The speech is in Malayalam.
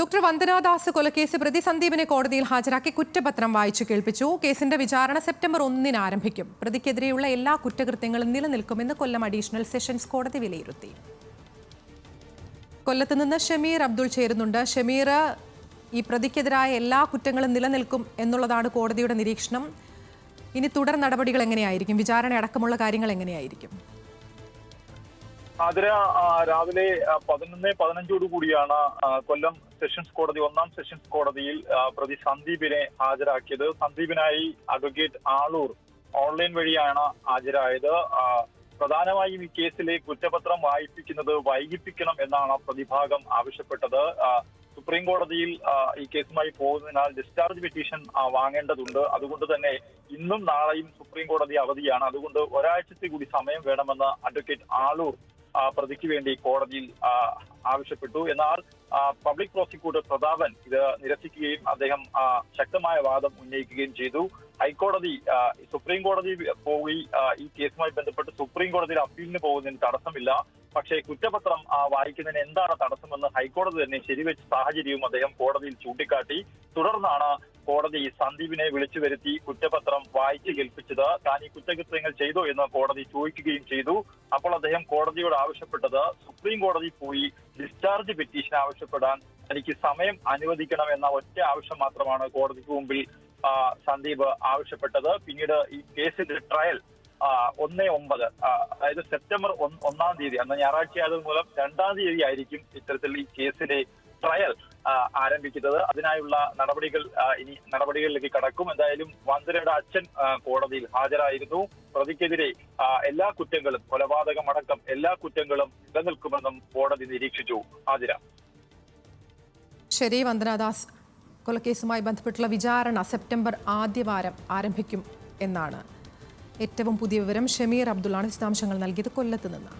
ഡോക്ടർ വന്ദനാദാസ് കൊലക്കേസ് പ്രതി സന്ദീപിനെ കോടതിയിൽ ഹാജരാക്കി കുറ്റപത്രം വായിച്ചു കേൾപ്പിച്ചു. കേസിന്റെ വിചാരണ സെപ്റ്റംബർ 1-ന് ആരംഭിക്കും. പ്രതിക്കെതിരെയുള്ള എല്ലാ കുറ്റകൃത്യങ്ങളും നിലനിൽക്കുമെന്ന് കൊല്ലം അഡീഷണൽ സെഷൻസ് കോടതി വിലയിരുത്തി. കൊല്ലത്ത് നിന്ന് ഷമീർ അബ്ദുൾ ചേരുന്നുണ്ട്. ഷമീർ, ഈ പ്രതിക്കെതിരായ എല്ലാ കുറ്റങ്ങളും നിലനിൽക്കും എന്നുള്ളതാണ് കോടതിയുടെ നിരീക്ഷണം. ഇനി തുടർ നടപടികൾ എങ്ങനെയായിരിക്കും? വിചാരണ അടക്കമുള്ള കാര്യങ്ങൾ എങ്ങനെയായിരിക്കും? ആതിര, രാവിലെ 11:15 കൂടിയാണ് കൊല്ലം സെഷൻസ് കോടതി, 1-ാം സെഷൻസ് കോടതിയിൽ പ്രതി സന്ദീപിനെ ഹാജരാക്കിയത്. സന്ദീപിനായി അഡ്വക്കേറ്റ് ആളൂർ ഓൺലൈൻ വഴിയാണ് ഹാജരായത്. പ്രധാനമായും ഈ കേസിലെ കുറ്റപത്രം വായിപ്പിക്കുന്നത് വൈകിപ്പിക്കണം എന്നാണ് പ്രതിഭാഗം ആവശ്യപ്പെട്ടത്. സുപ്രീം കോടതിയിൽ ഈ കേസുമായി പോകുന്നതിനാൽ ഡിസ്ചാർജ് പെറ്റീഷൻ വാങ്ങേണ്ടതുണ്ട്. അതുകൊണ്ട് തന്നെ ഇന്നും നാളെയും സുപ്രീം കോടതി അവധിയാണ്. അതുകൊണ്ട് ഒരാഴ്ചത്തെ കൂടി സമയം വേണമെന്ന് അഡ്വക്കേറ്റ് ആളൂർ പ്രതിക്ക് വേണ്ടി കോടതിയിൽ ആവശ്യപ്പെട്ടു. എന്നാൽ പബ്ലിക് പ്രോസിക്യൂട്ടർ പ്രതാപൻ ഇത് നിരസിക്കുകയും അദ്ദേഹം ശക്തമായ വാദം ഉന്നയിക്കുകയും ചെയ്തു. ഹൈക്കോടതി സുപ്രീം കോടതി പോയി ഈ കേസുമായി ബന്ധപ്പെട്ട് സുപ്രീം കോടതിയിൽ അപ്പീലിന് പോകുന്നതിന് തടസ്സമില്ല. പക്ഷേ കുറ്റപത്രം വായിക്കുന്നതിന് എന്താണ് തടസ്സമെന്ന് ഹൈക്കോടതി തന്നെ ശരിവെച്ച സാഹചര്യവും അദ്ദേഹം കോടതിയിൽ ചൂണ്ടിക്കാട്ടി. തുടർന്നാണ് കോടതി സന്ദീപിനെ വിളിച്ചു വരുത്തി കുറ്റപത്രം വായിച്ചു കേൾപ്പിച്ചത്. താൻ ഈ കുറ്റകൃത്യങ്ങൾ ചെയ്തോ എന്ന് കോടതി ചോദിക്കുകയും ചെയ്തു. അപ്പോൾ അദ്ദേഹം കോടതിയോട് ആവശ്യപ്പെട്ടത് സുപ്രീം കോടതി പോയി ഡിസ്ചാർജ് പെറ്റീഷൻ ആവശ്യപ്പെടാൻ എനിക്ക് സമയം അനുവദിക്കണം എന്ന ഒറ്റ ആവശ്യം മാത്രമാണ് കോടതിക്ക് മുമ്പിൽ സന്ദീപ് ആവശ്യപ്പെട്ടത്. പിന്നീട് ഈ കേസിന്റെ ട്രയൽ 1-9, അതായത് സെപ്റ്റംബർ 1-ാം തീയതി, അന്ന് ഞായറാഴ്ചയായത് മൂലം 2-ാം തീയതി ആയിരിക്കും ഇത്തരത്തിൽ ഈ കേസിലെ ട്രയൽ ആരംഭിക്കുന്നത്. അതിനായുള്ള നടപടികളിലേക്ക് കടക്കും. എന്തായാലും വന്ദനയുടെ അച്ഛൻ കോടതിയിൽ ഹാജരായിരുന്നു. പ്രതിക്കെതിരെ എല്ലാ കുറ്റങ്ങളും, കൊലപാതകമടക്കം എല്ലാ കുറ്റങ്ങളും നിലനിൽക്കുമെന്നും കോടതി നിരീക്ഷിച്ചു. ആതിര. ശരി, വന്ദനാദാസ് കൊലക്കേസുമായി ബന്ധപ്പെട്ടുള്ള വിചാരണ സെപ്റ്റംബർ ആദ്യവാരം ആരംഭിക്കും എന്നാണ് ഏറ്റവും പുതിയ വിവരം. ഷമീർ അബ്ദുള്ളാണ് വിശദാംശങ്ങൾ നൽകിയത് കൊല്ലത്ത് നിന്ന്.